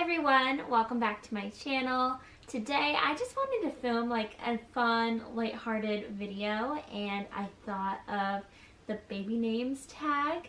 everyone, welcome back to my channel. Today I just wanted to film like a fun, lighthearted video, and I thought of the baby names tag.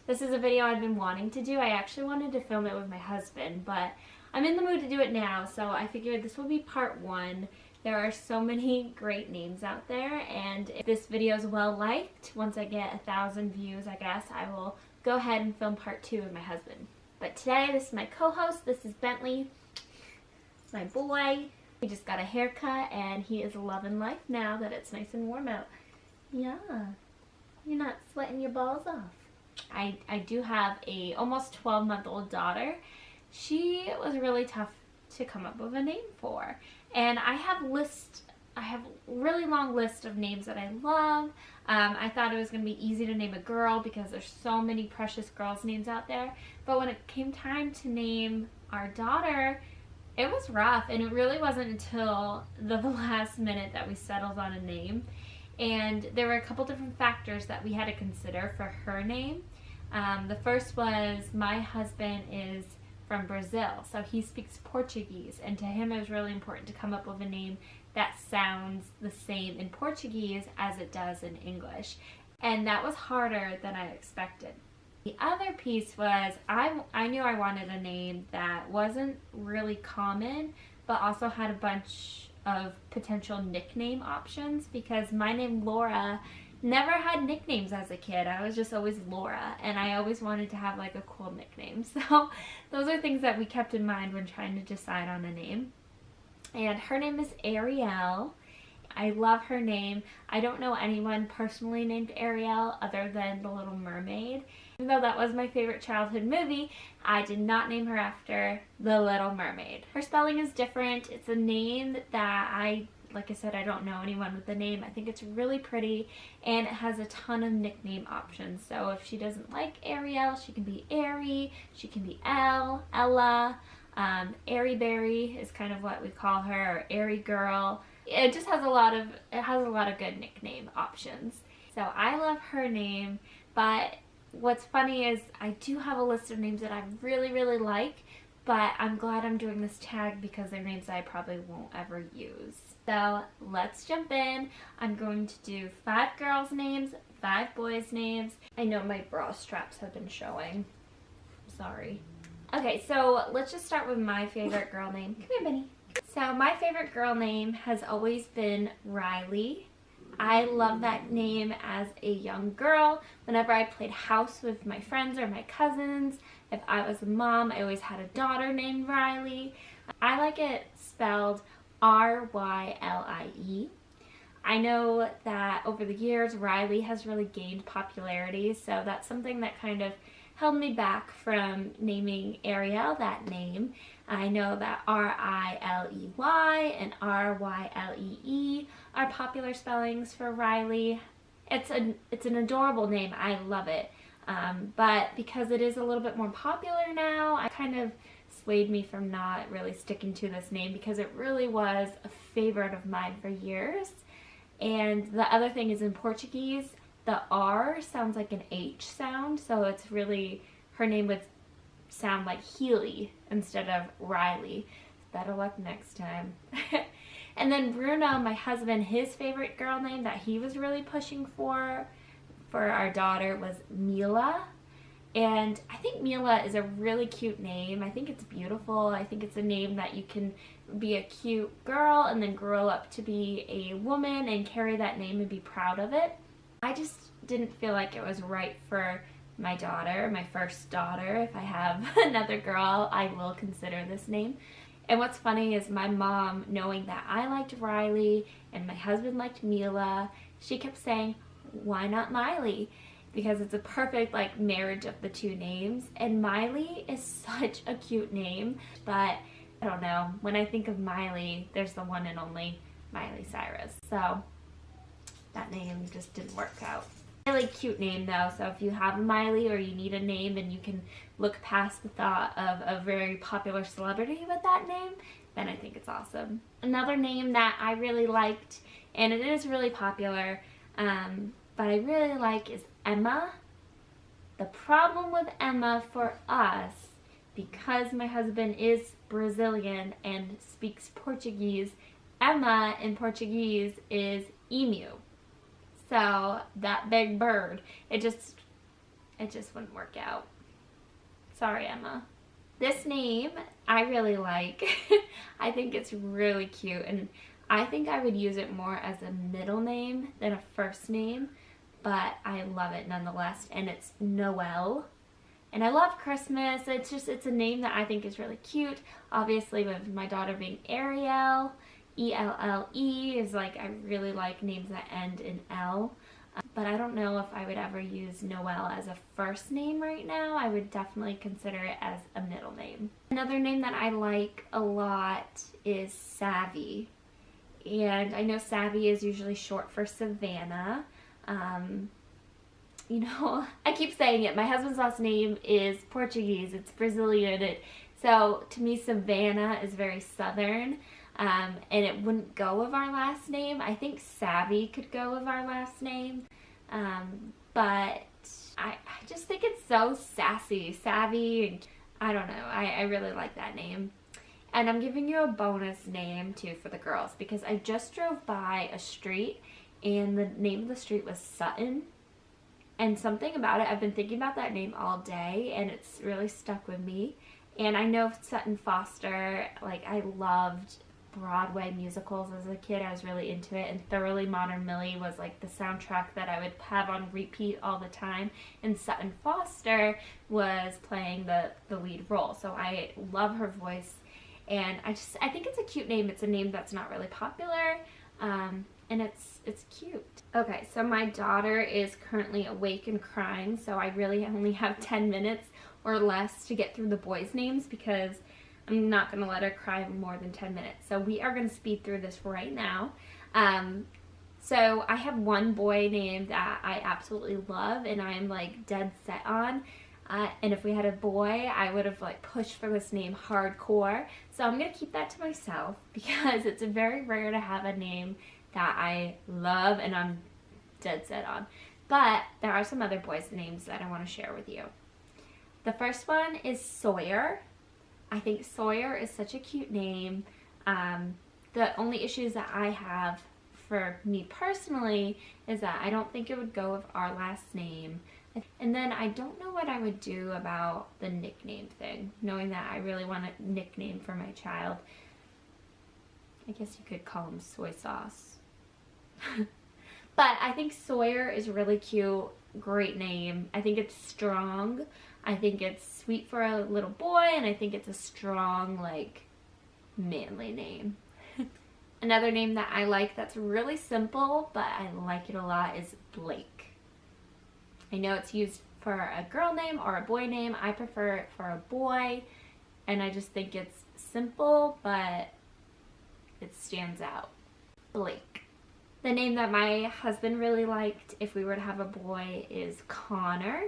This is a video I've been wanting to do. I actually wanted to film it with my husband, but I'm in the mood to do it now, so I figured this will be part one. There are so many great names out there, and if this video is well liked, once I get 1,000 views, I guess, I will go ahead and film part two with my husband. But today, this is my co-host. This is Bentley, my boy. He just got a haircut, and he is loving life now that it's nice and warm out. Yeah, you're not sweating your balls off. I do have a almost 12-month-old daughter. She was really tough to come up with a name for, and I have a really long list of names that I love. I thought it was going to be easy to name a girl because there's so many precious girls' names out there. But when it came time to name our daughter, it was rough, and it really wasn't until the last minute that we settled on a name. And there were a couple different factors that we had to consider for her name. The first was my husband is from Brazil, so he speaks Portuguese, and to him it was really important to come up with a name that sounds the same in Portuguese as it does in English, and that was harder than I expected. The other piece was I knew I wanted a name that wasn't really common but also had a bunch of potential nickname options, because my name Laura never had nicknames as a kid. I was just always Laura, and I always wanted to have like a cool nickname. So those are things that we kept in mind when trying to decide on a name. And her name is Ariel. I love her name. I don't know anyone personally named Ariel other than The Little Mermaid. Even though that was my favorite childhood movie, I did not name her after The Little Mermaid. Her spelling is different. It's a name that like I said, I don't know anyone with the name. I think it's really pretty, and it has a ton of nickname options. So if she doesn't like Ariel, she can be Airy, she can be Elle, Ella, Airy Berry is kind of what we call her, or Airy Girl. It just has a lot of good nickname options. So I love her name, but what's funny is I do have a list of names that I really, really like, but I'm glad I'm doing this tag because they're names that I probably won't ever use. So let's jump in. I'm going to do 5 girls' names, 5 boys' names. I know my bra straps have been showing. Sorry. Okay, so let's just start with my favorite girl name. Come here, Benny. So my favorite girl name has always been Rylie. I love that name as a young girl. Whenever I played house with my friends or my cousins, if I was a mom, I always had a daughter named Rylie. I like it spelled R-Y-L-I-E. I know that over the years, Rylie has really gained popularity, so that's something that kind of held me back from naming Ariel that name. I know that R-I-L-E-Y and R-Y-L-E-E are popular spellings for Rylie. It's an adorable name. I love it. But because it is a little bit more popular now, I kind of swayed me from not really sticking to this name because it really was a favorite of mine for years. And the other thing is, in Portuguese, the R sounds like an H sound, so it's really, her name would sound like Healy instead of Rylie. Better luck next time. And then Bruno, my husband, his favorite girl name that he was really pushing for our daughter was Mila. And I think Mila is a really cute name. I think it's beautiful. I think it's a name that you can be a cute girl and then grow up to be a woman and carry that name and be proud of it. I just didn't feel like it was right for my daughter, my first daughter. If I have another girl, I will consider this name. And what's funny is my mom, knowing that I liked Rylie and my husband liked Mila, she kept saying, why not Miley? Because it's a perfect like marriage of the two names. And Miley is such a cute name, but I don't know, when I think of Miley, there's the one and only Miley Cyrus. So that name just didn't work out. Really cute name though, so if you have a Miley or you need a name and you can look past the thought of a very popular celebrity with that name, then I think it's awesome. Another name that I really liked, and it is really popular, but I really like, is Emma. The problem with Emma for us because my husband is Brazilian and speaks Portuguese, Emma in Portuguese is emu. So that big bird, it just wouldn't work out. Sorry, Emma. This name I really like. I think it's really cute, and I think I would use it more as a middle name than a first name, but I love it nonetheless, and it's Noelle. And I love Christmas. It's a name that I think is really cute. Obviously, with my daughter being Ariel, E-L-L-E is like, I really like names that end in L. But I don't know if I would ever use Noelle as a first name right now. I would definitely consider it as a middle name. Another name that I like a lot is Savvy. And I know Savvy is usually short for Savannah. You know, I keep saying it. My husband's last name is Portuguese. It's Brazilian. So to me, Savannah is very Southern. And it wouldn't go with our last name. I think Savvy could go with our last name. But I just think it's so sassy. Savvy. And I don't know. I really like that name. And I'm giving you a bonus name too for the girls because I just drove by a street and the name of the street was Sutton. And something about it, I've been thinking about that name all day and it's really stuck with me. And I know Sutton Foster, like I loved Broadway musicals as a kid. I was really into it, and Thoroughly Modern Millie was like the soundtrack that I would have on repeat all the time, and Sutton Foster was playing the lead role. So I love her voice, and I think it's a cute name. It's a name that's not really popular, and it's cute. Okay, so my daughter is currently awake and crying, so I really only have 10 minutes or less to get through the boys' names because I'm not going to let her cry more than 10 minutes. So we are going to speed through this right now. So I have one boy name that I absolutely love and I'm like dead set on. And if we had a boy, I would have like pushed for this name hardcore. So I'm going to keep that to myself because it's very rare to have a name that I love and I'm dead set on. But there are some other boys' names that I want to share with you. The first one is Sawyer. I think Sawyer is such a cute name. The only issues that I have for me personally is that I don't think it would go with our last name. And then I don't know what I would do about the nickname thing, knowing that I really want a nickname for my child. I guess you could call him Soy Sauce. But I think Sawyer is really cute, great name. I think it's strong. I think it's sweet for a little boy, and I think it's a strong, like, manly name. Another name that I like that's really simple, but I like it a lot is Blake. I know it's used for a girl name or a boy name. I prefer it for a boy, and I just think it's simple, but it stands out. Blake. The name that my husband really liked if we were to have a boy is Connor.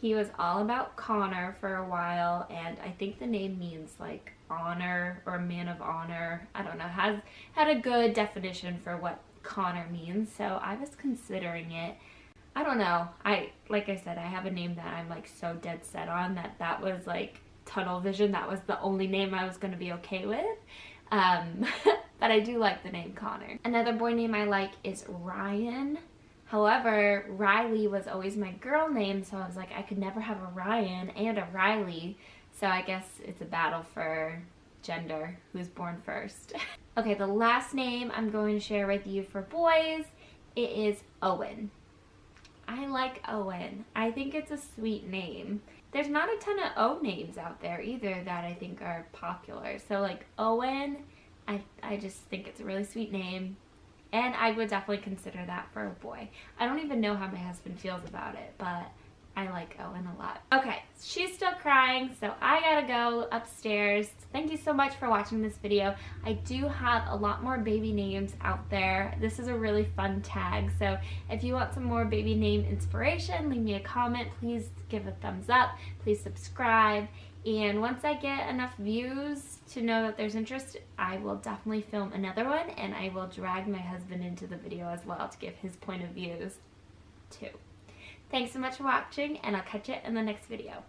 He was all about Connor for a while, and I think the name means like honor or man of honor. I don't know, had a good definition for what Connor means, so I was considering it. I don't know. Like I said, I have a name that I'm like so dead set on that was like tunnel vision. That was the only name I was going to be okay with. But I do like the name Connor. Another boy name I like is Ryan. However, Rylie was always my girl name, so I was like, I could never have a Ryan and a Rylie. So I guess it's a battle for gender, who's born first. Okay, the last name I'm going to share with you for boys, it is Owen. I like Owen. I think it's a sweet name. There's not a ton of O names out there either that I think are popular. So like Owen, I just think it's a really sweet name. And I would definitely consider that for a boy. I don't even know how my husband feels about it, but I like Owen a lot. Okay, she's still crying, so I gotta go upstairs. Thank you so much for watching this video. I do have a lot more baby names out there. This is a really fun tag, so if you want some more baby name inspiration, leave me a comment. Please give a thumbs up. Please subscribe. And once I get enough views to know that there's interest, I will definitely film another one, and I will drag my husband into the video as well to give his point of views too. Thanks so much for watching, and I'll catch you in the next video.